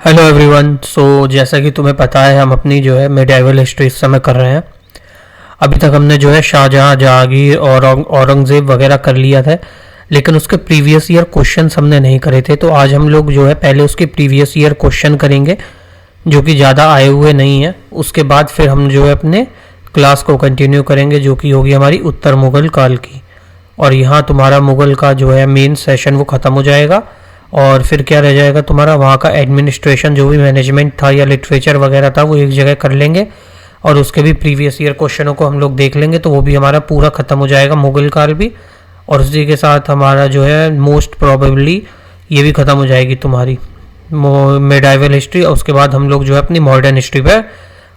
Hello everyone. जैसा कि तुम्हें पता है हम अपनी जो है मिडाइवल हिस्ट्री इस समय कर रहे हैं। अभी तक हमने जो है शाहजहाँ, जहांगीर और औरंगज़ेब वगैरह कर लिया था, लेकिन उसके प्रीवियस ईयर क्वेश्चंस हमने नहीं करे थे। तो आज हम लोग जो है पहले उसके प्रीवियस ईयर क्वेश्चन करेंगे जो कि ज़्यादा आए हुए नहीं हैं। उसके बाद फिर हम जो है अपने क्लास को कंटिन्यू करेंगे जो कि होगी हमारी उत्तर मुग़ल काल की। और यहाँ तुम्हारा मुग़ल का जो है मेन सेशन वो ख़त्म हो जाएगा और फिर क्या रह जाएगा तुम्हारा वहाँ का एडमिनिस्ट्रेशन, जो भी मैनेजमेंट था या लिटरेचर वगैरह था वो एक जगह कर लेंगे और उसके भी प्रीवियस ईयर क्वेश्चनों को हम लोग देख लेंगे। तो वो भी हमारा पूरा ख़त्म हो जाएगा मुग़ल काल भी, और उसी के साथ हमारा जो है मोस्ट प्रोबेबली ये भी ख़त्म हो जाएगी तुम्हारी मिडाइवल हिस्ट्री। और उसके बाद हम लोग जो है अपनी मॉडर्न हिस्ट्री पर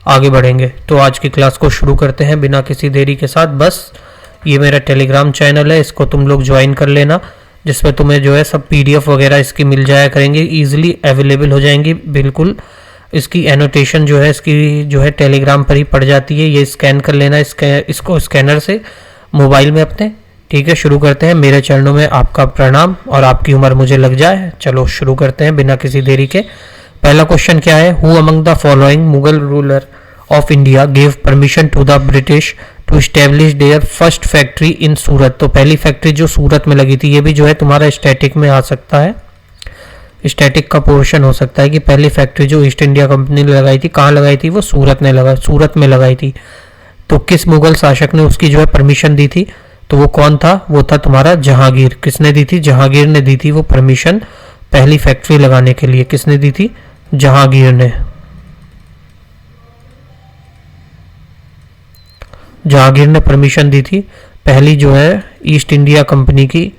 आगे बढ़ेंगे। तो आज की क्लास को शुरू करते हैं बिना किसी देरी के साथ। बस ये मेरा टेलीग्राम चैनल है, इसको तुम लोग ज्वाइन कर लेना, जिसमें तुम्हें जो है सब पीडीएफ वगैरह इसकी मिल जाया करेंगे, ईजिली अवेलेबल हो जाएंगी बिल्कुल। इसकी एनोटेशन जो है इसकी जो है टेलीग्राम पर ही पड़ जाती है, ये स्कैन कर लेना इसको स्कैनर से मोबाइल में अपने। ठीक है, शुरू करते हैं। मेरे चरणों में आपका प्रणाम और आपकी उम्र मुझे लग जाए। चलो शुरू करते हैं बिना किसी देरी के। पहला क्वेश्चन क्या है? Who among the following Mughal ruler of India gave permission to the British to establish their first factory in Surat. तो पहली फैक्ट्री जो सूरत में लगी थी, ये भी जो है तुम्हारा स्टैटिक में आ सकता है, स्टैटिक का पोर्शन हो सकता है कि पहली फैक्ट्री जो ईस्ट इंडिया कंपनी ने लगाई थी, कहाँ लगाई थी? वो सूरत में लगाई थी। तो किस मुगल शासक ने उसकी जो है परमिशन दी थी? तो वो कौन था? वो था तुम्हारा जहांगीर। किसने दी थी? जहांगीर ने दी थी वो परमिशन पहली फैक्ट्री लगाने के लिए। किसने दी थी? जहांगीर ने। जहांगीर ने परमिशन दी थी पहली जो है ईस्ट इंडिया कंपनी की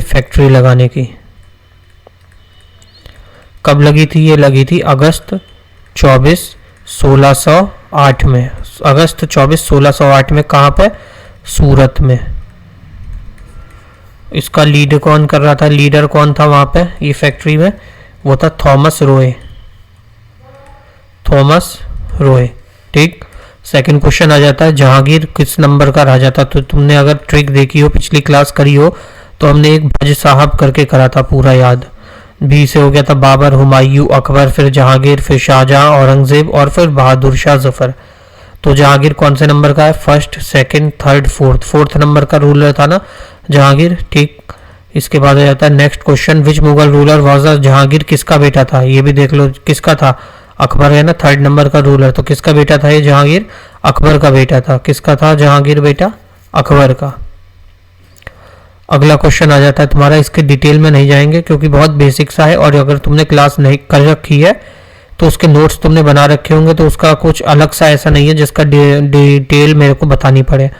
फैक्ट्री लगाने की। कब लगी थी? ये लगी थी अगस्त 24, 1608 में। अगस्त 24, 1608 में। कहाँ पे? सूरत में। इसका लीड कौन कर रहा था? लीडर कौन था वहाँ पे ये फैक्ट्री में? वो था थॉमस रॉय। ठीक। सेकंड क्वेश्चन आ जाता है, जहांगीर किस नंबर का राजा था? तो तुमने अगर ट्रिक देखी हो, पिछली क्लास करी हो, तो हमने एक भज साहब करके करा था पूरा याद। बी से हो गया था बाबर, हुमायूं, अकबर, फिर जहांगीर, फिर शाहजहां, औरंगजेब और फिर बहादुर शाह जफर। तो जहांगीर कौन से नंबर का है? First, second, third, fourth number का रूलर था ना जहांगीर। ठीक। इसके बाद आ जाता है next question, which Mughal ruler was the Jahangir? किसका बेटा था? ये भी देख लो किसका था। अकबर है ना थर्ड नंबर का रूलर, तो किसका बेटा था ये? जहांगीर अकबर का बेटा था। किसका था जहांगीर बेटा? अकबर का। अगला क्वेश्चन आ जाता है तुम्हारा, इसके डिटेल में नहीं जाएंगे क्योंकि बहुत बेसिक सा है, और अगर तुमने क्लास नहीं कर रखी है तो उसके नोट्स तुमने बना रखे होंगे, तो उसका कुछ अलग सा ऐसा नहीं है जिसका डिटेल मेरे को बतानी पड़े।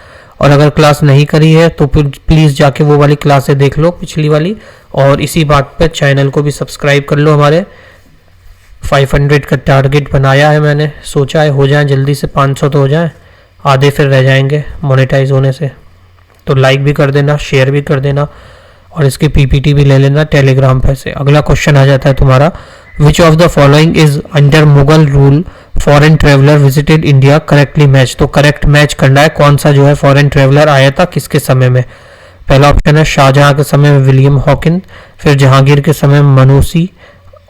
और अगर क्लास नहीं करी है तो फिर प्लीज़ जाके वो वाली क्लासें देख लो, पिछली वाली। और इसी बात पे चैनल को भी सब्सक्राइब कर लो। हमारे 500 का टारगेट बनाया है मैंने, सोचा है हो जाए जल्दी से, 500 तो हो जाए, आधे फिर रह जाएंगे मोनेटाइज होने से। तो लाइक भी कर देना, शेयर भी कर देना, और इसकी पीपीटी भी ले लेना टेलीग्राम पे से। अगला क्वेश्चन आ जाता है तुम्हारा, which of the following is under Mughal rule foreign traveller visited India correctly match? तो करेक्ट मैच करना है, कौन सा जो है फॉरेन ट्रेवलर आया था किसके समय में। पहला ऑप्शन है शाहजहां के समय में विलियम हॉकिन, फिर जहांगीर के समय में मनुसी,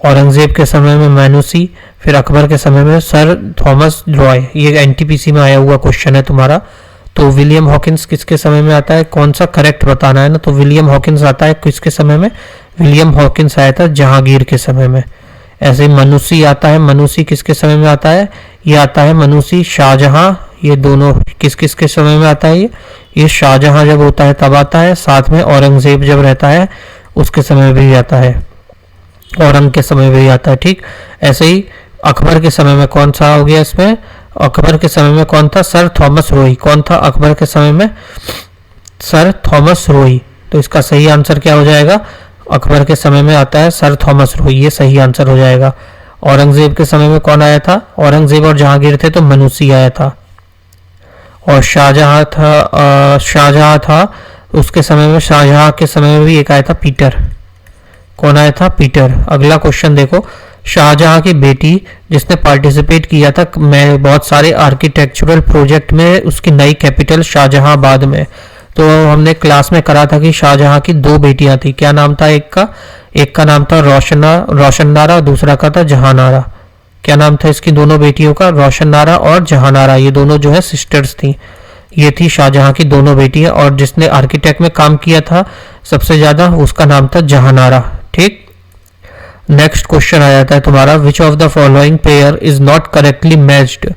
औरंगजेब के समय में मैनुसी, फिर अकबर के समय में सर थॉमस रॉय। ये एनटीपीसी में आया हुआ क्वेश्चन है तुम्हारा। तो विलियम हॉकिंस किसके समय में आता है? कौन सा करेक्ट बताना है ना। तो विलियम हॉकिंस आता है किसके समय में? विलियम हॉकिंस आया था जहांगीर के समय में। ऐसे मनुसी आता है, मनुसी किसके समय में आता है? ये आता है मनुसी शाहजहां। ये दोनों किस किस के समय में आता है? ये शाहजहां जब होता है तब आता है, साथ में औरंगजेब जब रहता है उसके समय भी आता है, औरंग के समय भी आता है। ठीक। ऐसे ही अकबर के समय में कौन सा हो गया इसमें? अकबर के समय में कौन था? Sir Thomas Roy. कौन था अकबर के समय में? Sir Thomas Roy. तो इसका सही आंसर क्या हो जाएगा? अकबर के समय में आता है सर थॉमस रॉय, ये सही आंसर हो जाएगा। औरंगजेब के समय में कौन आया था? औरंगजेब और जहांगीर थे तो मनुसी आया था। और शाहजहां था उसके समय में, शाहजहां के समय में भी एक आया था पीटर। कौन आया था? पीटर। अगला क्वेश्चन देखो, शाहजहां की बेटी जिसने पार्टिसिपेट किया था मैं बहुत सारे आर्किटेक्चरल प्रोजेक्ट में, उसकी नई कैपिटल शाहजहांबाद में। तो हमने क्लास में करा था कि शाहजहां की दो बेटियां थी। क्या नाम था एक का नाम था रोशननारा, दूसरा का था जहानारा। क्या नाम था इसकी दोनों बेटियों का? रोशननारा और जहानारा। ये दोनों जो है सिस्टर्स थी। ये थी शाहजहां की दोनों बेटियां, और जिसने आर्किटेक्ट में काम किया था सबसे ज्यादा, उसका नाम था जहानारा। ठीक। नेक्स्ट क्वेश्चन आ जाता है तुम्हारा, which of the following pair is not correctly matched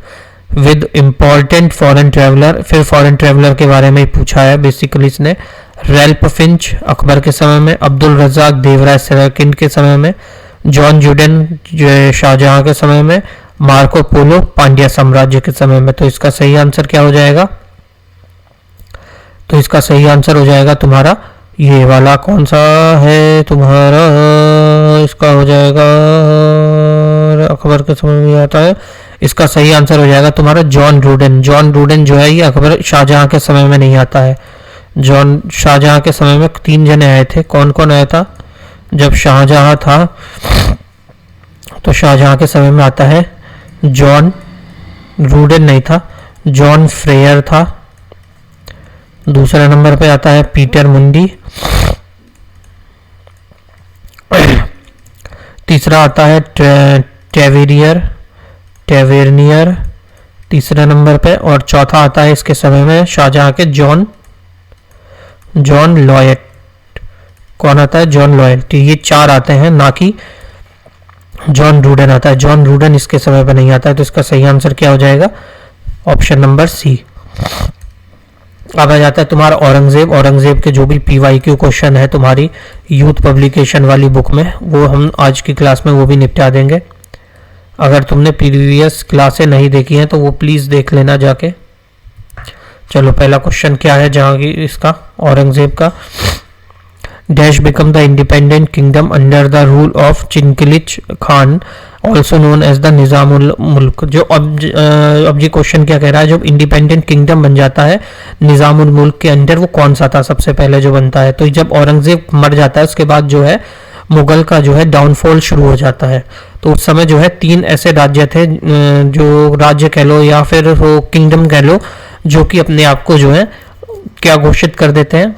with important foreign traveller. फिर फॉरेन ट्रेवलर के बारे में ही पूछा है बेसिकली इसने। रैल्फ फिंच अकबर के समय में, अब्दुल रजाक देवराय सेकंड के समय में, जॉन जुडेन शाहजहां के समय में, मार्को पोलो पांड्या साम्राज्य के समय में। तो इसका सही आंसर क्या हो जाएगा? तो इसका सही आंसर हो जाएगा तुम्हारा ये वाला। कौन सा है तुम्हारा? इसका हो जाएगा अकबर के समय में आता है। इसका सही आंसर हो जाएगा तुम्हारा जॉन रूडन। जॉन रूडन जो है ये अकबर शाहजहां के समय में नहीं आता है। जॉन शाहजहां के समय में 3 जने आए थे। कौन कौन आया था जब शाहजहां था? तो शाहजहां के समय में आता है जॉन रूडन नहीं था, जॉन फ्रेयर था। दूसरे नंबर पे आता है पीटर मुंडी। तीसरा आता है टेवेरनियर तीसरे नंबर पे। और चौथा आता है इसके समय में शाहजहां के जॉन लॉयड। कौन आता है? John Lloyd. तो ये 4 आते हैं, ना कि जॉन रूडन आता है। जॉन रूडन इसके समय पे नहीं आता है। तो इसका सही आंसर क्या हो जाएगा? Option number C. अब आ जाता है तुम्हारा औरंगजेब। औरंगजेब के जो भी PYQ क्वेश्चन है तुम्हारी यूथ पब्लिकेशन वाली बुक में, वो हम आज की क्लास में वो भी निपटा देंगे। अगर तुमने प्रीवियस क्लासें नहीं देखी हैं तो वो प्लीज़ देख लेना जाके। चलो पहला क्वेश्चन क्या है जहांगीर इसका औरंगजेब का। Dash become the independent kingdom under the rule of Chinkilich Khan also known as the Nizamul Mulk. जो अब जी क्वेश्चन क्या कह रहा है, जब इंडिपेंडेंट किंगडम बन जाता है निजामुल मुल्क के अंडर, वो कौन सा था सबसे पहले जो बनता है? तो जब औरंगजेब मर जाता है उसके बाद जो है मुगल का जो है डाउनफॉल शुरू हो जाता है। तो उस समय जो है 3 ऐसे राज्य थे, जो राज्य कह लो या फिर वो किंगडम कह लो, जो कि अपने आप को जो है क्या घोषित कर देते हैं?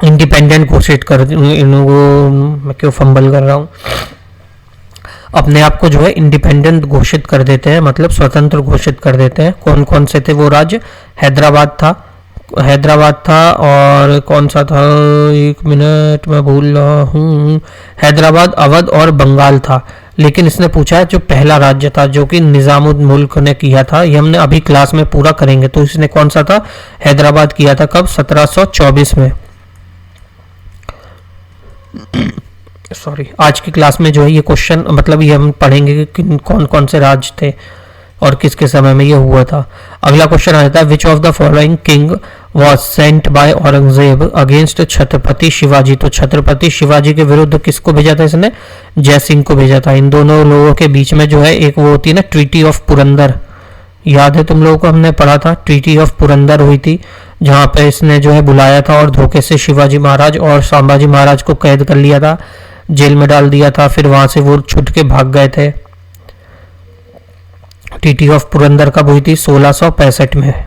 इंडिपेंडेंट घोषित कर। मैं क्यों फंबल कर रहा हूँ? अपने आप को जो है इंडिपेंडेंट घोषित कर देते हैं, मतलब स्वतंत्र घोषित कर देते हैं। कौन कौन से थे वो राज्य? हैदराबाद था और कौन सा था? 1 मिनट मैं भूल रहा हूँ। हैदराबाद, अवध और बंगाल था। लेकिन इसने पूछा है जो पहला राज्य था जो कि निजामुल मुल्क ने किया था, ये हमने अभी क्लास में पूरा करेंगे। तो इसने कौन सा था? हैदराबाद किया था। कब? 1724 में। सॉरी, आज की क्लास में जो है ये क्वेश्चन, मतलब ये हम पढ़ेंगे कि कौन कौन से राज्य थे और किसके समय में ये हुआ था। अगला क्वेश्चन आ जाता है, which of the following king was sent by Aurangzeb against Chhatrapati Shivaji. तो छत्रपति शिवाजी के विरुद्ध किसको भेजा था इसने? जय सिंह को भेजा था। इन दोनों लोगों के बीच में जो है एक वो होती है ना, ट्रीटी ऑफ पुरंदर। याद है तुम लोगों को? हमने पढ़ा था ट्रीटी ऑफ पुरंदर हुई थी, जहां पे इसने जो है बुलाया था और धोखे से शिवाजी महाराज और संभाजी महाराज को कैद कर लिया था, जेल में डाल दिया था। फिर वहां से वो छुट के भाग गए थे। ट्रीटी ऑफ पुरंदर कब हुई थी? 1665 में।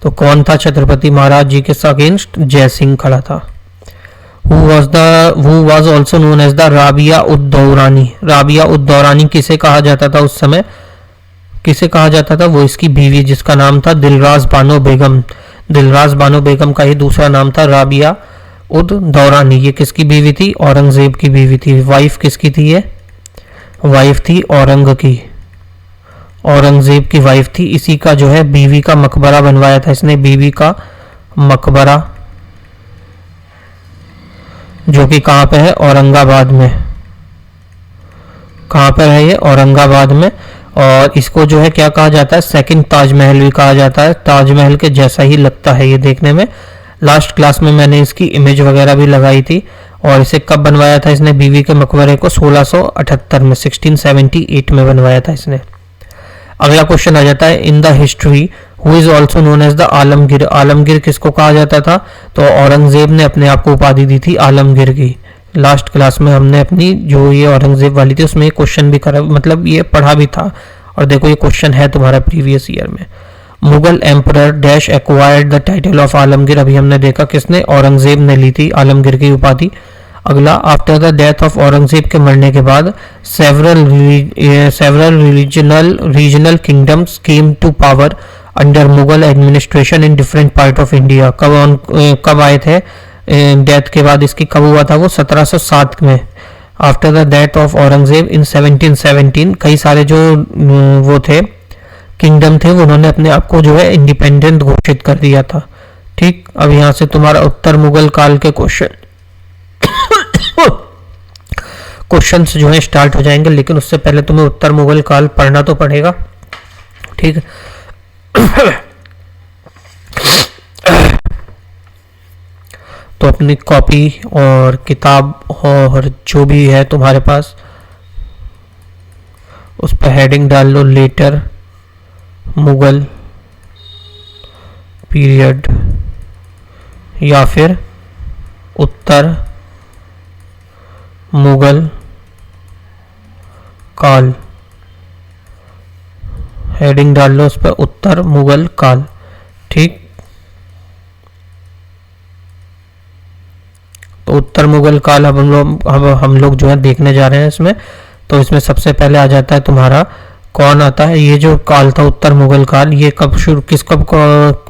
तो कौन था छत्रपति महाराज जी के अगेंस्ट? जय सिंह खड़ा था। Who was also known as the Rabia ud Daurani. Rabia ud दौरानी किसे कहा जाता था उस समय? किसे कहा जाता था? वो इसकी बीवी, जिसका नाम था दिलराज बानो बेगम। दिलराज बानो बेगम का ही दूसरा नाम था राबिया उद दौरानी। ये किसकी बीवी थी? औरंगजेब की बीवी थी। वाइफ किसकी थी ये? वाइफ थी औरंग की, औरंगजेब की वाइफ थी। इसी का जो है बीवी का मकबरा बनवाया था इसने, बीवी का मकबरा, जो कि कहाँ पे है? औरंगाबाद में। कहाँ पर है ये? औरंगाबाद में। और इसको जो है क्या कहा जाता है? सेकंड ताजमहल भी कहा जाता है। ताजमहल के जैसा ही लगता है ये देखने में। लास्ट क्लास में मैंने इसकी इमेज वगैरह भी लगाई थी। और इसे कब बनवाया था इसने बीवी के मकबरे को? 1678 में, 1678 में बनवाया था इसने। अगला क्वेश्चन आ जाता है, in the history who is also known as the Alamgir. Alamgir किसको कहा जाता था? तो औरंगजेब ने अपने आप को उपाधि दी थी आलमगीर की। लास्ट क्लास में हमने अपनी जो ये औरंगजेब वाली थी उसमें क्वेश्चन भी करा, मतलब ये पढ़ा भी था। और देखो ये क्वेश्चन है तुम्हारा प्रीवियस ईयर में। Mughal emperor dash acquired the title of Alamgir, अभी हमने देखा किसने, औरंगजेब ने ली थी आलमगीर की उपाधि। अगला, after the death of Aurangzeb के मरने के बाद several regional kingdoms came to power under Mughal administration in different part of India. कब आए थे डेथ के बाद इसकी, कब हुआ था वो, 1707 में। After the death of Aurangzeb in 1717 कई सारे जो वो थे किंगडम थे वो उन्होंने अपने आप को जो है इंडिपेंडेंट घोषित कर दिया था। ठीक, अब यहां से तुम्हारा उत्तर मुगल काल के क्वेश्चंस जो है स्टार्ट हो जाएंगे, लेकिन उससे पहले तुम्हें उत्तर मुगल काल पढ़ना तो पड़ेगा। ठीक, तो अपनी कॉपी और किताब और जो भी है तुम्हारे पास उस पर हेडिंग डाल लो, लेटर मुगल पीरियड या फिर उत्तर मुगल काल। हेडिंग डाल लो उस पर, उत्तर मुगल काल। ठीक, तो उत्तर मुगल काल अब हम लोग जो है देखने जा रहे हैं इसमें। तो इसमें सबसे पहले आ जाता है तुम्हारा, कौन आता है, ये जो काल था उत्तर मुगल काल, ये कब शुरू,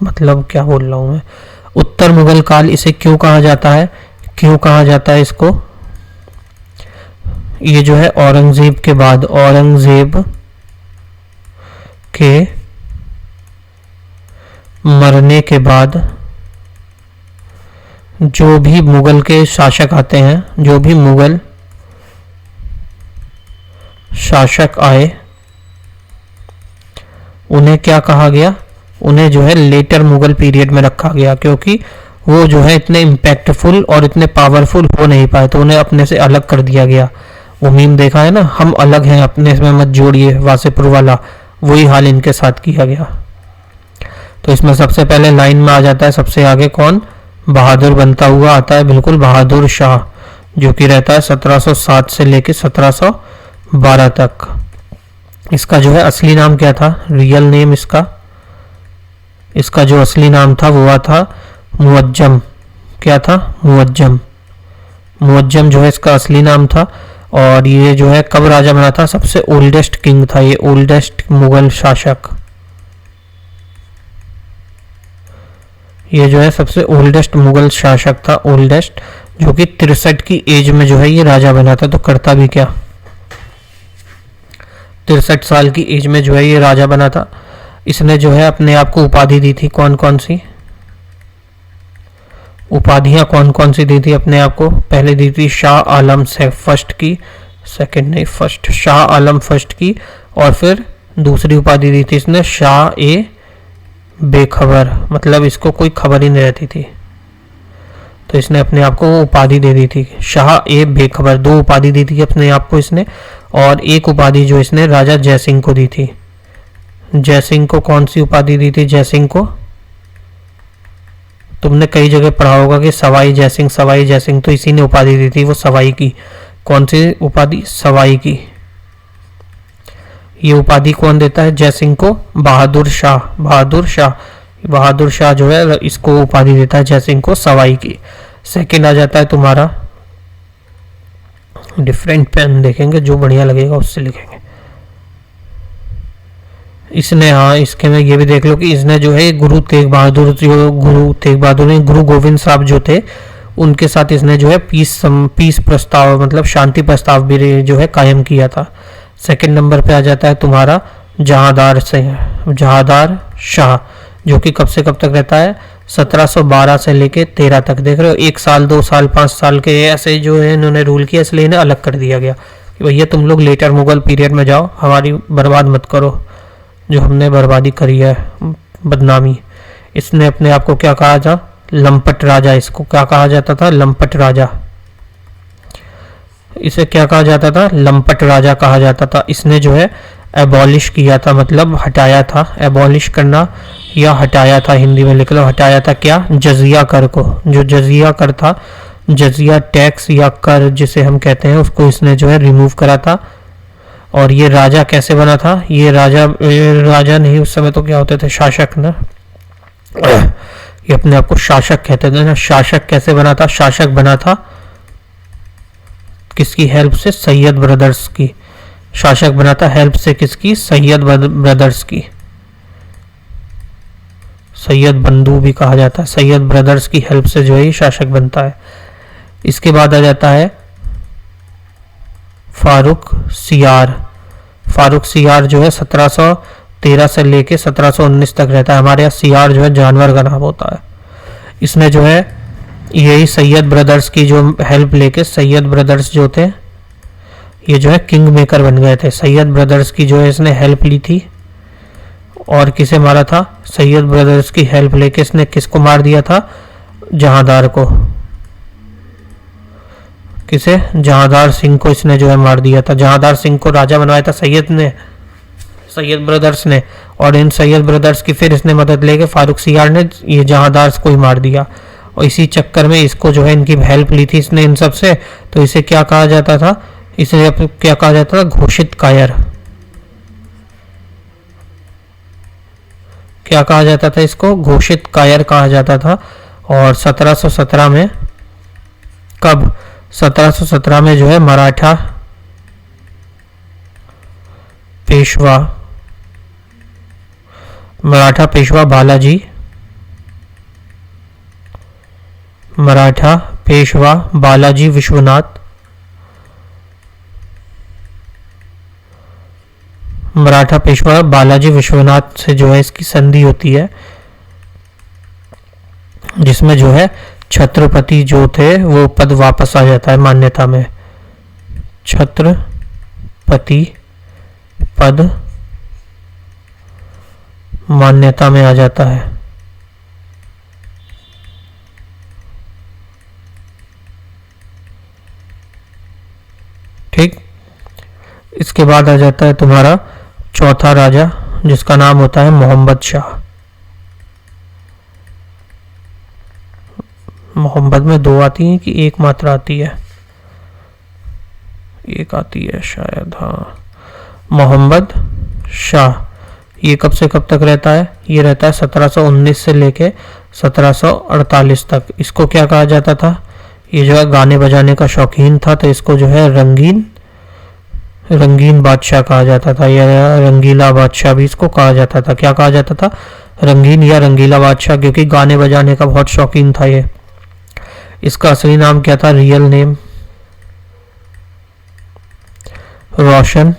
मतलब क्या बोल रहा हूँ मैं, उत्तर मुगल काल इसे क्यों कहा जाता है, क्यों कहा जाता है इसको, ये जो है औरंगजेब के बाद, औरंगजेब के मरने के बाद जो भी मुगल के शासक आते हैं, जो भी मुगल शासक आए उन्हें क्या कहा गया, उन्हें जो है लेटर मुगल पीरियड में रखा गया, क्योंकि वो जो है इतने इम्पैक्टफुल और इतने पावरफुल हो नहीं पाए, तो उन्हें अपने से अलग कर दिया गया। वो मीम देखा है ना, हम अलग हैं, अपने में मत जोड़िए, वासेपुर वाला, वही हाल इनके साथ किया गया। तो इसमें सबसे पहले लाइन में आ जाता है सबसे आगे कौन, बहादुर बनता हुआ आता है, बिल्कुल बहादुर शाह, जो कि रहता है 1707 से लेके 1712 तक। इसका जो है असली नाम क्या था, रियल नेम इसका जो असली नाम था वो था मुअज्जम। क्या था, मुअज्जम। मुअज्जम जो है इसका असली नाम था। और ये जो है कब राजा बना था, सबसे ओल्डेस्ट किंग था ये, ओल्डेस्ट मुगल शासक। ये जो है सबसे ओल्डेस्ट मुगल शासक था, ओल्डेस्ट, जो कि 63 की एज में जो है ये राजा बना था। तो करता भी क्या, 63 साल की एज में जो है ये राजा बना था। इसने जो है अपने आप को उपाधि दी थी, कौन कौन सी उपाधियां, कौन कौन सी दी थी अपने आप को, पहले दी थी शाह आलम फर्स्ट की, सेकंड नहीं फर्स्ट, शाह आलम फर्स्ट की, और फिर दूसरी उपाधि दी थी इसने शाह ए बेखबर, मतलब इसको कोई खबर ही नहीं रहती थी, तो इसने अपने आप को उपाधि दे दी थी शाह ए बेखबर। 2 उपाधि दी थी अपने आप को इसने, और एक उपाधि जो इसने राजा जयसिंह को दी थी। जयसिंह को कौन सी उपाधि दी थी, जयसिंह को तुमने कई जगह पढ़ा होगा कि सवाई जयसिंह, तो इसी ने उपाधि दी थी वो सवाई की। कौन सी उपाधि, सवाई की। ये उपाधि कौन देता है जयसिंह को, बहादुर शाह जो है इसको उपाधि देता है जयसिंह को सवाई की। सेकंड आ जाता है तुम्हारा, डिफरेंट पेन देखेंगे, जो बढ़िया लगेगा उससे लिखेंगे। इसने, हाँ इसके में ये भी देख लो कि इसने जो है गुरु तेग बहादुर ने गुरु गोविंद साहब जो थे उनके साथ इसने जो है पीस प्रस्ताव, मतलब शांति प्रस्ताव भी जो है कायम किया था। सेकंड नंबर पे आ जाता है तुम्हारा जहांदार शाह, जो कि कब से कब तक रहता है, 1712 से लेके 13 तक। देख रहे हो, 1 साल 2 साल 5 साल के ऐसे जो है इन्होंने रूल किया, इसलिए इन्हें अलग कर दिया गया कि भैया तुम लोग लेटर मुगल पीरियड में जाओ, हमारी बर्बाद मत करो, जो हमने बर्बादी करी है, बदनामी। इसने अपने आप को क्या कहा था, लंपट राजा। इसको क्या कहा जाता था, लंपट राजा। इसे क्या कहा जाता था, लंपट राजा कहा जाता था। इसने जो है एबॉलिश किया था, मतलब हटाया था, एबॉलिश करना या हटाया था, हिंदी में लिख लो, हटाया था क्या, जजिया कर को। जो जजिया कर था, जजिया टैक्स या कर जिसे हम कहते हैं, उसको इसने जो है रिमूव करा था। और ये राजा कैसे बना था? ये राजा नहीं, उस समय तो क्या होते थे, शासक ना। ये अपने आप को शासक कहते थे ना। शासक कैसे बना था? शासक बना था किसकी हेल्प से? सैयद ब्रदर्स की। शासक बना था हेल्प से किसकी? सैयद ब्रदर्स की। सैयद बंधु भी कहा जाता है। सैयद ब्रदर्स की हेल्प से जो है ये शासक बनता है। इसके बाद आ जाता है फारूक सियार। फारूक सियार जो है 1713 से लेके 1719 तक रहता है। हमारे यहाँ सियार जो है जानवर का नाम होता है। इसने जो है यही सैयद ब्रदर्स की जो हेल्प लेके, सैयद ब्रदर्स जो थे ये जो है किंग मेकर बन गए थे। सैयद ब्रदर्स की जो है इसने हेल्प ली थी। और किसे मारा था? सैयद ब्रदर्स की हेल्प लेके इसने किसको मार दिया था? जहांदार को। किसे? जहांदार सिंह को इसने जो है मार दिया था। जहांदार सिंह को राजा बनवाया था सैयद ब्रदर्स ने। और इन सैयद ब्रदर्स की फिर इसने मदद लेके फारूक सियार ने ये जहांदार को ही मार दिया। और इसी चक्कर में इसको जो है इनकी हेल्प ली थी इसने इन सब से। तो इसे क्या कहा जाता था? इसे क्या कहा जाता था? घोषित कायर। क्या कहा जाता था इसको? घोषित कायर कहा जाता था। और 1717 में, कब? 1717 में जो है मराठा पेशवा बालाजी विश्वनाथ, मराठा पेशवा बालाजी विश्वनाथ से जो है इसकी संधि होती है, जिसमें जो है छत्रपति जो थे वो पद वापस आ जाता है मान्यता में। छत्रपति पद मान्यता में आ जाता है। ठीक। इसके बाद आ जाता है तुम्हारा चौथा राजा, जिसका नाम होता है मोहम्मद शाह। मोहम्मद में दो आती हैं कि एक मात्रा आती है? एक आती है शायद, हाँ। मोहम्मद शाह ये कब से कब तक रहता है? ये रहता है 1719 से लेके 1748 तक। इसको क्या कहा जाता था? ये जो है गाने बजाने का शौकीन था, तो इसको जो है रंगीन बादशाह कहा जाता था, या रंगीला बादशाह भी इसको कहा जाता था। क्या कहा जाता था? रंगीन या रंगीला बादशाह, क्योंकि गाने बजाने का बहुत शौकीन था ये। इसका असली नाम क्या था? रियल नेम रोशन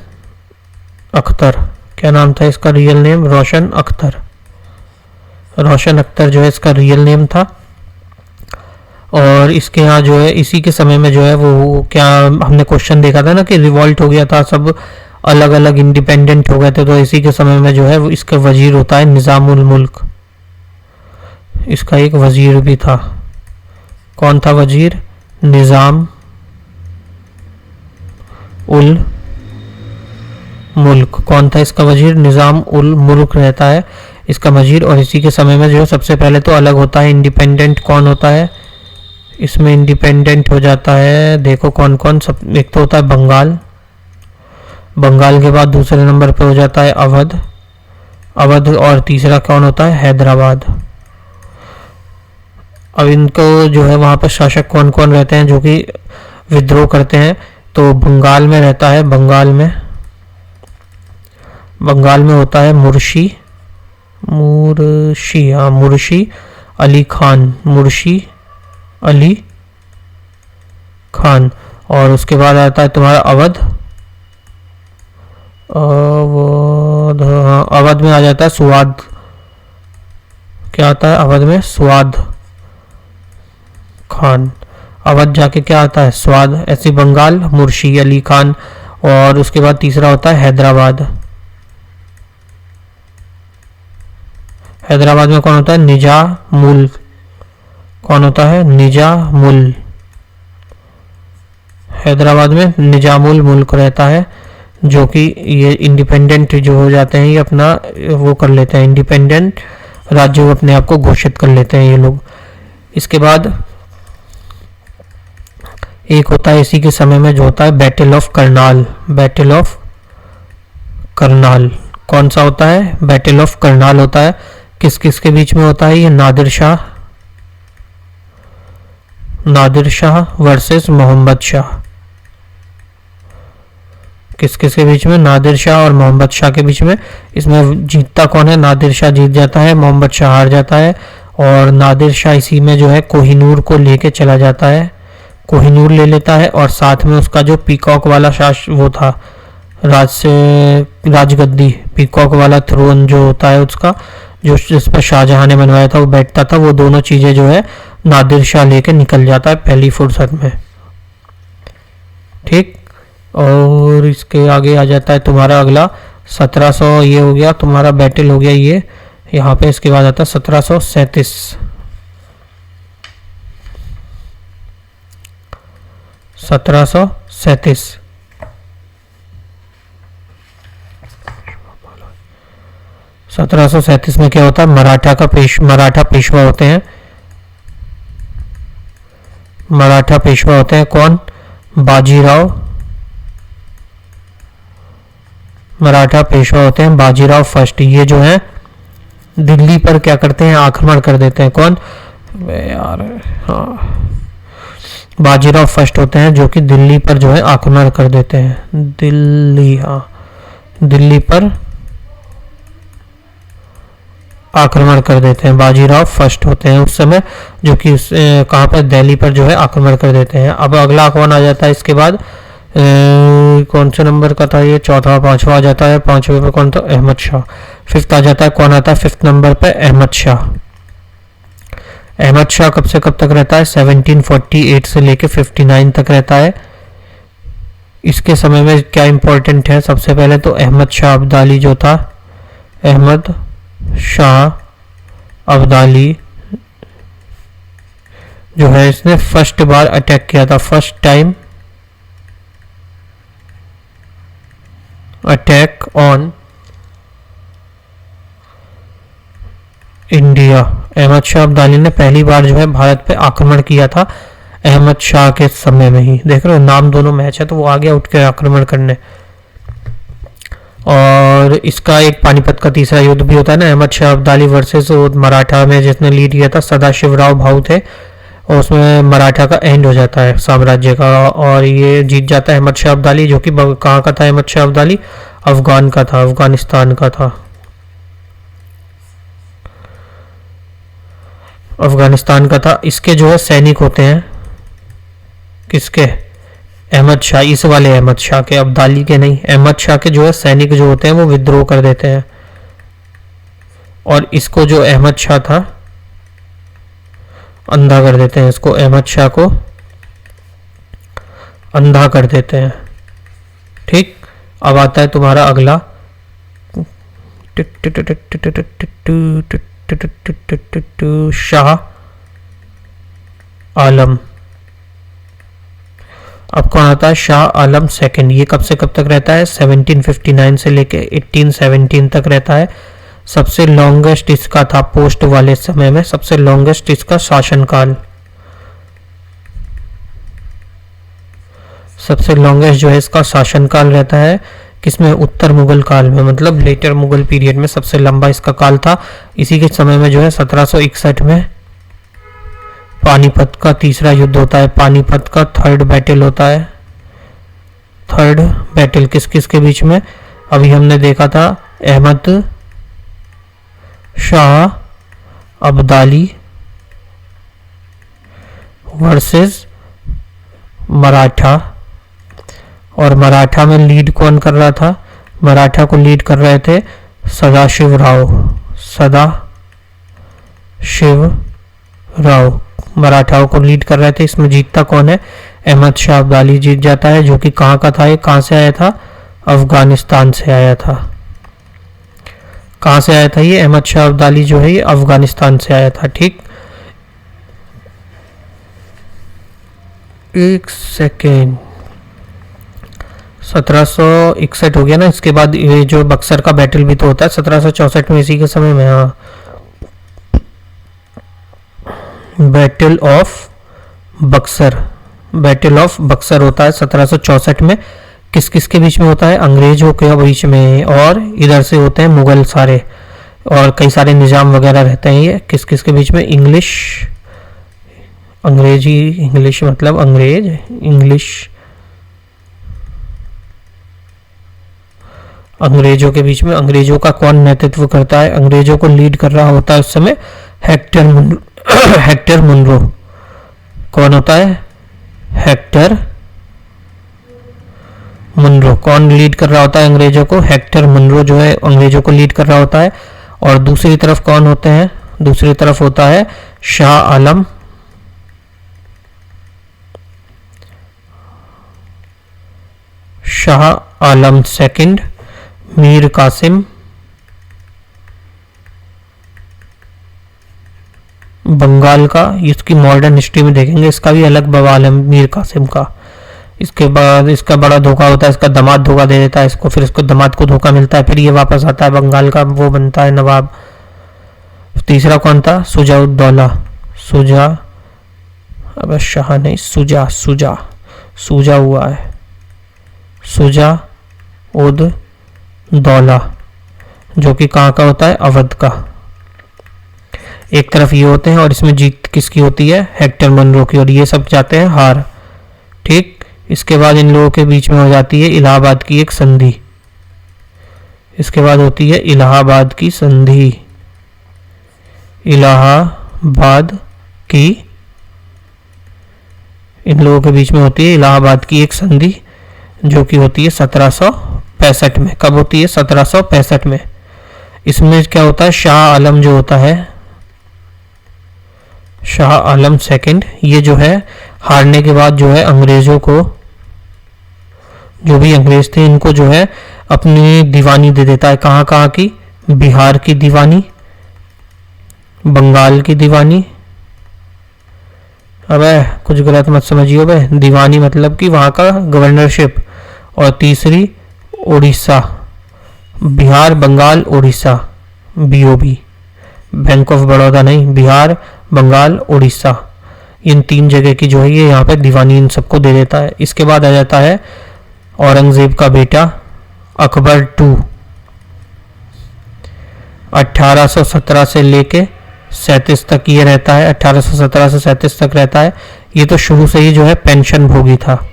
अख्तर। क्या नाम था इसका रियल नेम? रोशन अख्तर। रोशन अख्तर जो है इसका रियल नेम था। और इसके यहाँ जो है इसी के समय में जो है वो क्या हमने क्वेश्चन देखा था ना कि रिवॉल्ट हो गया था, सब अलग अलग इंडिपेंडेंट हो गए थे। तो इसी के समय में जो है वो इसका वजीर होता है निजामुल मुल्क। इसका एक वजीर भी था। कौन था वजीर? निजाम उल मुल्क। कौन था इसका वजीर? निजाम उल मुल्क रहता है इसका वजीर। और इसी के समय में जो है सबसे पहले तो अलग होता है इंडिपेंडेंट। कौन होता है इसमें इंडिपेंडेंट हो जाता है? देखो कौन कौन सब। एक तो होता है बंगाल के बाद दूसरे नंबर पे हो जाता है अवध। और तीसरा कौन होता है? हैदराबाद। अब इनको जो है वहाँ पर शासक कौन कौन रहते हैं जो कि विद्रोह करते हैं? तो बंगाल में रहता है, बंगाल में होता है मुर्शी अली खान। और उसके बाद आता है तुम्हारा अवध में आ जाता है सुवाद। क्या आता है अवध में? स्वाद खान। अवध जाके क्या आता है? स्वाद। ऐसी बंगाल मुर्शी अली खान। और उसके बाद तीसरा होता है हैदराबाद। हैदराबाद में कौन होता है? निजामुल। कौन होता है? निजामुल। हैदराबाद में निजामुल मुल्क रहता है, जो कि ये इंडिपेंडेंट जो हो जाते हैं, ये अपना वो कर लेते हैं, इंडिपेंडेंट राज्य अपने आप को घोषित कर लेते हैं ये लोग। इसके बाद एक होता है इसी के समय में जो होता है बैटल ऑफ करनाल। कौन सा होता है? बैटल ऑफ करनाल होता है। किस किस के बीच में होता है ये? नादिर शाह वर्सेस मोहम्मद शाह। किस किस के बीच में? नादिर शाह और मोहम्मद शाह के बीच में। इसमें जीतता कौन है? नादिर शाह जीत जाता है, मोहम्मद शाह हार जाता है। और नादिर शाह इसी में जो है कोहिनूर को लेके चला जाता है, कोहिनूर ले लेता है। और साथ में उसका जो पीकॉक वाला वो था, राजगद्दी, पीकॉक वाला थ्रोन जो होता है उसका, जो जिस पर शाहजहां ने बनवाया था, वो बैठता था, वो दोनों चीजें जो है नादिर शाह लेके निकल जाता है पहली फुर्सत में। ठीक। और इसके आगे आ जाता है तुम्हारा अगला 1700, ये हो गया तुम्हारा बैटल हो गया ये यहाँ पे। इसके बाद आता है 1737। 1737 1737 में क्या होता है? मराठा पेशवा होते हैं। मराठा पेशवा होते हैं कौन? बाजीराव। मराठा पेशवा होते हैं बाजीराव फर्स्ट। ये जो है दिल्ली पर क्या करते हैं? आक्रमण कर देते हैं। कौन यार? हाँ, बाजीराव फर्स्ट होते हैं जो कि दिल्ली पर जो है आक्रमण कर देते हैं। दिल्ली, हाँ, दिल्ली पर आक्रमण कर देते हैं। बाजीराव फर्स्ट होते हैं उस समय, जो कि कहाँ पर? दिल्ली पर जो है आक्रमण कर देते हैं। अब अगला कौन आ जाता है इसके बाद? कौन से नंबर का था ये? चौथा, पांचवा आ जाता है। पांचवे पे कौन था? अहमद शाह। फिफ्थ आ जाता है, कौन आता है फिफ्थ नंबर पे? अहमद शाह। अहमद शाह कब से कब तक रहता है? 1748 से लेके 59 तक रहता है। इसके समय में क्या इंपॉर्टेंट है? सबसे पहले तो अहमद शाह अब्दाली जो था, अहमद शाह अब्दाली जो है, इसने फर्स्ट बार अटैक किया था, first time attack on India. Ahmad Shah Abdali ने पहली बार जो है भारत पे आक्रमण किया था अहमद शाह के समय में ही। देख रहे हो नाम दोनों मैच है, तो वो आ गया उठ के आक्रमण करने। और इसका एक पानीपत का तीसरा युद्ध भी होता है ना, अहमद शाह अब्दाली वर्सेस मराठा में जिसने लीड किया था सदाशिवराव भाऊ थे, और उसमें मराठा का एंड हो जाता है साम्राज्य का, और ये जीत जाता है अहमद शाह अब्दाली, जो कि कहाँ का था? अहमद शाह अब्दाली अफगान का था, अफगानिस्तान का था, अफगानिस्तान का था। इसके जो है सैनिक होते हैं, किसके? अहमद शाह, इस वाले अहमद शाह के, अब्दाली के नहीं। अहमद शाह के जो है सैनिक जो होते हैं वो विद्रोह कर देते हैं, और इसको जो अहमद शाह था अंधा कर देते हैं। इसको अहमद शाह को अंधा कर देते हैं। ठीक। अब आता है तुम्हारा अगला शाह आलम। अब कौन आता है? शाह आलम सेकंड। ये कब से कब तक रहता है? 1759 से लेके 1817 तक रहता है। सबसे लॉन्गेस्ट इसका था पोस्ट वाले समय में, सबसे लॉन्गेस्ट इसका शासनकाल, सबसे लॉन्गेस्ट जो है इसका शासनकाल रहता है। किसमें? उत्तर मुगल काल में, मतलब लेटर मुगल पीरियड में सबसे लंबा इसका काल था। इसी के समय में जो है 1761 में पानीपत का तीसरा युद्ध होता है, पानीपत का थर्ड बैटल होता है। थर्ड बैटल किस किस के बीच में? अभी हमने देखा था अहमद शाह अब्दाली वर्सेस मराठा, और मराठा में लीड कौन कर रहा था? मराठा को लीड कर रहे थे सदाशिव राव मराठाओं को लीड कर रहे थे। इसमें जीतता कौन है? अहमद शाह अब्दाली जीत जाता है, जो कि कहाँ का था? ये कहाँ से आया था? अफगानिस्तान से आया था। कहाँ से आया था ये? अहमद शाह अब्दाली जो है ये अफगानिस्तान से आया था। ठीक। एक सेकेंड, 1761 हो गया ना। इसके बाद ये जो बक्सर का बैटल भी तो होता है 1764 में, इसी के समय में। हाँ, battle of Buxar, battle of Buxar होता है 1764 में। किस किस के बीच में होता है? अंग्रेजों के बीच में, और इधर से होते हैं मुगल सारे, और कई सारे निज़ाम वगैरह रहते हैं। ये किस किस के बीच में? इंग्लिश, अंग्रेजी, इंग्लिश मतलब अंग्रेज, इंग्लिश अंग्रेजों के बीच में। अंग्रेजों का कौन नेतृत्व करता है? अंग्रेजों को लीड कर रहा होता है उस समय हेक्टर मुनरो। कौन होता है? Hector Munro. कौन लीड कर रहा होता है अंग्रेजों को? हेक्टर मुनरो जो है अंग्रेजों को लीड कर रहा होता है। और दूसरी तरफ कौन होते हैं? दूसरी तरफ होता है शाह आलम, शाह आलम सेकंड, मीर कासिम, बंगाल का। इसकी मॉडर्न हिस्ट्री में देखेंगे, इसका भी अलग बवाल है मीर कासिम का। इसके बाद इसका बड़ा धोखा होता है, इसका दामाद धोखा दे देता है इसको, फिर इसको दामाद को धोखा मिलता है, फिर ये वापस आता है, बंगाल का वो बनता है नवाब। तीसरा कौन था? सुजाउद्दौला, सुजा, अब शाह नहीं, सुजा, सुजा, सुजा हुआ है, सुजा उद दौला, जो कि कहाँ का होता है? अवध का। एक तरफ ये होते हैं और इसमें जीत किसकी होती है? हेक्टर मुनरो की, और ये सब जाते हैं हार। ठीक, इसके बाद इन लोगों के बीच में हो जाती है इलाहाबाद की एक संधि। इसके बाद होती है इलाहाबाद की संधि, इलाहाबाद की, इन लोगों के बीच में होती है इलाहाबाद की एक संधि, जो कि होती है 1765 में। कब होती है? 1765 में। इसमें क्या होता है? शाह आलम जो होता है, शाह आलम सेकंड, ये जो है हारने के बाद जो है अंग्रेजों को, जो भी अंग्रेज थे इनको जो है अपनी दीवानी दे देता है। कहाँ कहाँ की? बिहार की दीवानी, बंगाल की दीवानी, अबे कुछ गलत मत समझियो बे, दीवानी मतलब कि वहाँ का गवर्नरशिप, और तीसरी Orissa, Bihar, Bengal, Orissa, BOB, bank of Baroda नहीं, बिहार, बंगाल, उड़ीसा, इन तीन जगह की जो है ये यहाँ पे दीवानी इन सबको दे देता है। इसके बाद आ जाता है औरंगजेब का बेटा अकबर टू, 1817 से लेके 37 तक ये रहता है, 1817 से 37 तक रहता है। ये तो शुरू से ही जो है पेंशन भोगी था,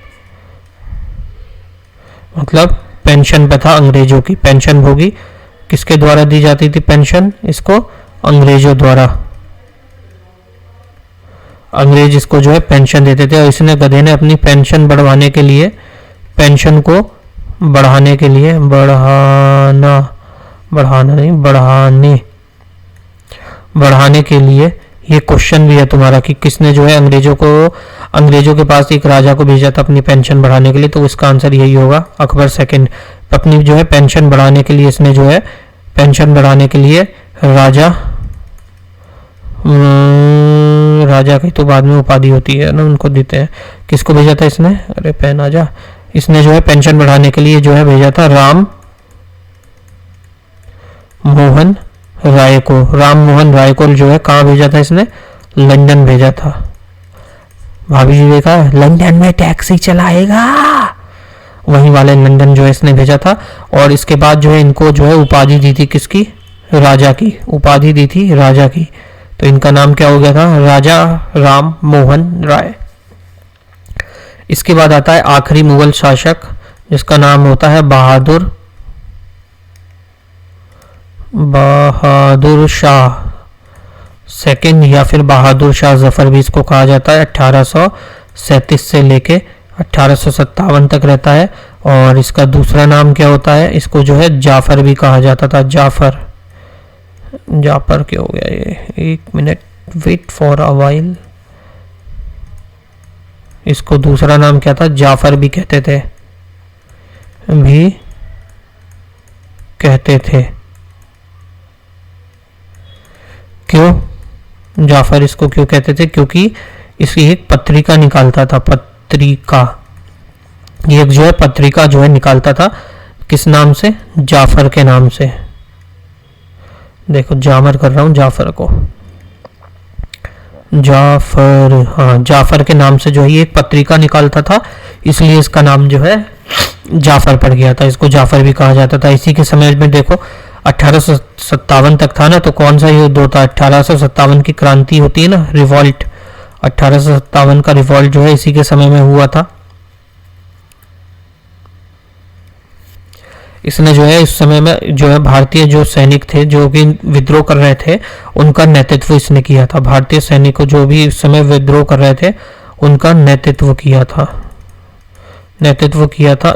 मतलब पेंशन पे था अंग्रेजों की। पेंशन भोगी किसके द्वारा दी जाती थी पेंशन? इसको अंग्रेजों द्वारा, अंग्रेज इसको जो है पेंशन देते थे। और इसने गधे ने अपनी पेंशन बढ़वाने के लिए, पेंशन को बढ़ाने के लिए, बढ़ाने के लिए, ये क्वेश्चन भी है तुम्हारा कि किसने जो है अंग्रेजों के पास एक राजा को भेजा था अपनी पेंशन बढ़ाने के लिए, तो इसका आंसर यही होगा, अकबर सेकंड। अपनी जो है पेंशन बढ़ाने के लिए इसने जो है पेंशन बढ़ाने के लिए राजा की तो बाद में उपाधि होती है ना, उनको देते हैं। किसको भेजा था इसने? अरे पेन आजा। इसने जो है पेंशन बढ़ाने के लिए जो है भेजा था राम मोहन राय को। राम मोहन राय को जो है कहाँ भेजा था इसने? लंदन भेजा था। भाभी जी देखा लंदन में टैक्सी चलाएगा, वहीं वाले लंदन जो है इसने भेजा था। और इसके बाद जो है इनको जो है उपाधि दी थी किसकी? राजा की उपाधि दी थी, राजा की। तो इनका नाम क्या हो गया था? राजा राम मोहन राय। इसके बाद आता है आखिरी मुगल शासक, जिसका नाम होता है बहादुर शाह सेकंड, या फिर बहादुर शाह जफर भी इसको कहा जाता है। 1837 से लेके 1857 तक रहता है। और इसका दूसरा नाम क्या होता है? इसको जो है जाफर भी कहा जाता था। जाफर क्या हो गया ये? एक minute, wait for a while. इसको दूसरा नाम क्या था? जाफर भी कहते थे। क्यों जाफर इसको क्यों कहते थे? क्योंकि इसकी एक पत्रिका निकालता था, ये जो है पत्रिका जो है निकालता था। किस नाम से? जाफर के नाम से। देखो जामर कर रहा हूं जाफर को, जाफर, हाँ जाफर के नाम से जो है ये एक पत्रिका निकालता था, इसलिए इसका नाम जो है जाफर पड़ गया था, इसको जाफर भी कहा जाता था। इसी के समय में देखो 1857 तक था ना, तो कौन सा युद्ध होता है? 1857 की क्रांति होती है ना, रिवॉल्ट। 1857 का रिवॉल्ट जो है इसी के समय में हुआ था। इसने जो है इस समय में जो है भारतीय जो सैनिक थे जो कि विद्रोह कर रहे थे उनका नेतृत्व इसने किया था। भारतीय सैनिकों जो भी इस समय विद्रोह कर रहे थे उनका नेतृत्व किया था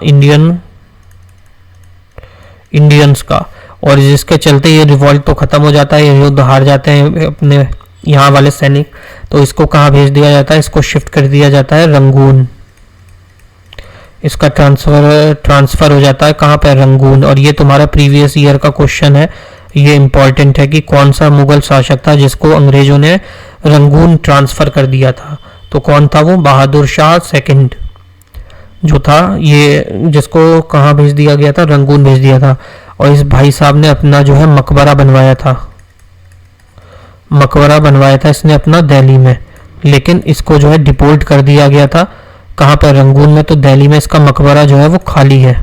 इंडियंस का। और जिसके चलते ये रिवॉल्ट तो खत्म हो जाता है, ये युद्ध हार जाते हैं अपने यहाँ वाले सैनिक। तो इसको कहाँ भेज दिया जाता है? इसको शिफ्ट कर दिया जाता है रंगून। इसका ट्रांसफर हो जाता है कहाँ पे? रंगून। और ये तुम्हारा प्रीवियस ईयर का क्वेश्चन है, ये इंपॉर्टेंट है कि कौन सा मुगल शासक था जिसको अंग्रेजों ने रंगून ट्रांसफर कर दिया था। तो कौन था वो? बहादुर शाह सेकंड जो था, ये जिसको कहाँ भेज दिया गया था? रंगून भेज दिया था। और इस भाई साहब ने अपना जो है मकबरा बनवाया था इसने अपना दिल्ली में। लेकिन इसको जो है डिपोर्ट कर दिया गया था कहाँ पर? रंगून में। तो दिल्ली में इसका मकबरा जो है वो खाली है।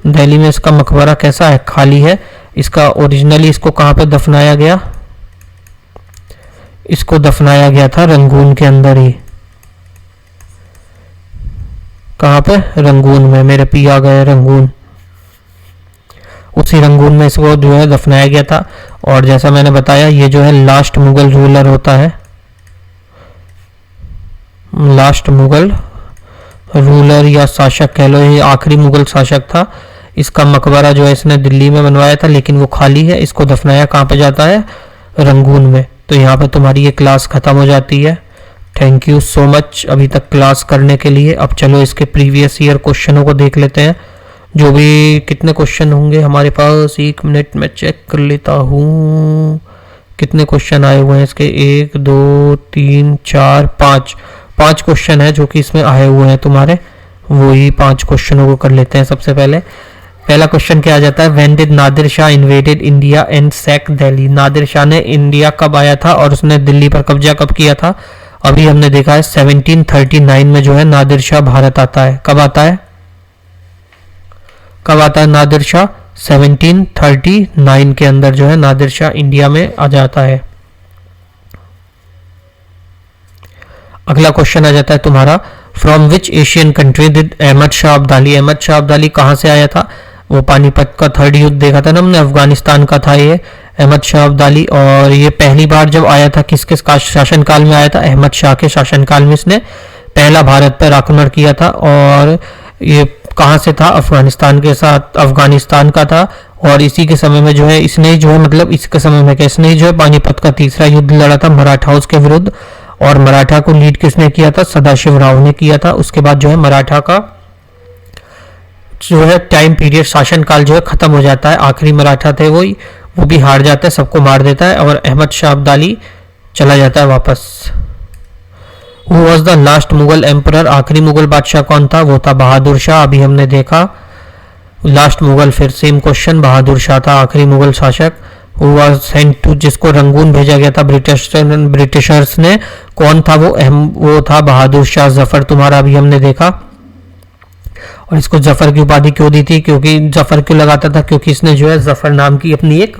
दिल्ली में इसका मकबरा कैसा है? खाली है। इसका ओरिजिनली इसको कहाँ पे दफनाया गया? इसको दफनाया गया था रंगून के अंदर ही। कहाँ पे? रंगून में। मेरे पी आ गए रंगून। उसी रंगून में इसको जो है दफनाया गया था। और जैसा मैंने बताया ये जो है लास्ट मुगल रूलर होता है, लास्ट मुगल रूलर या शासक कह लो, ये आखिरी मुगल शासक था। इसका मकबरा जो है इसने दिल्ली में बनवाया था लेकिन वो खाली है। इसको दफनाया कहाँ पे जाता है? रंगून में। तो यहाँ पे तुम्हारी ये क्लास खत्म हो जाती है। थैंक यू सो मच अभी तक क्लास करने के लिए। अब चलो इसके प्रीवियस ईयर क्वेश्चनों को देख लेते हैं। जो भी कितने क्वेश्चन होंगे हमारे पास, 1 मिनट में चेक कर लेता हूँ कितने क्वेश्चन आए हुए हैं इसके। 1 2 3 4 5 क्वेश्चन है जो कि इसमें आए हुए हैं तुम्हारे। वही 5 क्वेश्चनों को कर लेते हैं। सबसे पहला क्वेश्चन क्या आ जाता है? When did Nadir Shah invaded India and sack Delhi? Nadir Shah ने इंडिया कब आया था और उसने दिल्ली पर कब्जा कब किया था? अभी हमने देखा है 1739 में जो है नादिर शाह भारत आता है। कब आता है नादिर शाह? 1739 के अंदर जो है नादिर शाह इंडिया में आ जाता है। अगला क्वेश्चन आ जाता है तुम्हारा, from which Asian country did Ahmad Shah Abdali? Ahmad Shah Abdali कहाँ से आया था? वो पानीपत का 3rd युद्ध देखा था ना हमने, अफगानिस्तान का था ये अहमद शाह अब्दाली। और ये पहली बार जब आया था किसके शासनकाल में आया था? अहमद शाह के शासनकाल में इसने पहला भारत पर आक्रमण किया था। और ये कहाँ से था? अफगानिस्तान के साथ, अफगानिस्तान का था। और इसी के समय में जो है इसने जो है मतलब इसके समय में क्या इसने जो है पानीपत का 3रा युद्ध लड़ा था मराठाओं के विरुद्ध। और मराठा को लीड किसने किया था? सदाशिव राव ने किया था। उसके बाद जो है मराठा का जो है टाइम पीरियड, शासनकाल जो है खत्म हो जाता है। आखिरी मराठा थे वो भी हार जाता है, सबको मार देता है और अहमद शाह अब्दाली चला जाता है वापस। Who was the last Mughal emperor? आखिरी मुगल बादशाह कौन था? वो था बहादुर शाह। अभी हमने देखा लास्ट मुगल, फिर सेम क्वेश्चन, बहादुर शाह था आखिरी मुगल शासक। Who was sent to? जिसको रंगून भेजा गया था ब्रिटिशर्स ने, कौन था वो था बहादुर शाह जफर। तुम्हारा अभी हमने देखा। और इसको जफर की उपाधि क्यों दी थी? क्योंकि जफर क्यों लगाता था? क्योंकि इसने जो है जफर नाम की अपनी एक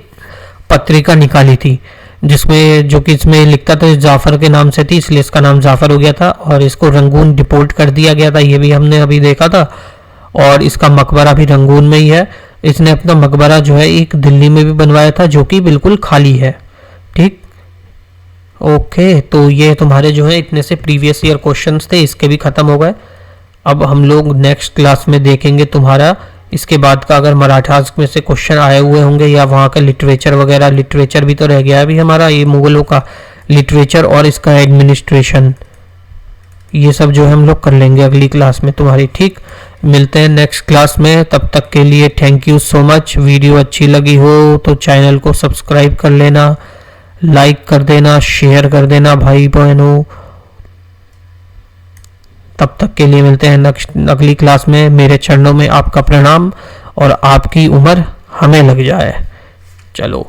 पत्रिका निकाली थी जिसमें जो कि इसमें लिखता था जाफर के नाम से थी, इसलिए इसका नाम जाफर हो गया था। और इसको रंगून डिपोर्ट कर दिया गया था, ये भी हमने अभी देखा था। और इसका मकबरा भी रंगून में ही है। इसने अपना मकबरा जो है एक दिल्ली में भी बनवाया था जो कि बिल्कुल खाली है। ठीक, ओके। तो ये तुम्हारे जो है इतने से प्रीवियस ईयर क्वेश्चंस थे, इसके भी खत्म हो गए। अब हम लोग नेक्स्ट क्लास में देखेंगे तुम्हारा इसके बाद का अगर मराठास में से क्वेश्चन आए हुए होंगे या वहाँ का लिटरेचर वगैरह। लिटरेचर भी तो रह गया है अभी हमारा, ये मुगलों का लिटरेचर और इसका एडमिनिस्ट्रेशन, ये सब जो है हम लोग कर लेंगे अगली क्लास में तुम्हारी। ठीक, मिलते हैं नेक्स्ट क्लास में। तब तक के लिए thank you so much. Video अच्छी लगी हो तो चैनल को सब्सक्राइब कर लेना, लाइक कर देना, शेयर कर देना भाई बहनों। तब तक के लिए मिलते हैं नेक्स्ट अगली क्लास में। मेरे चरणों में आपका प्रणाम और आपकी उम्र हमें लग जाए। चलो।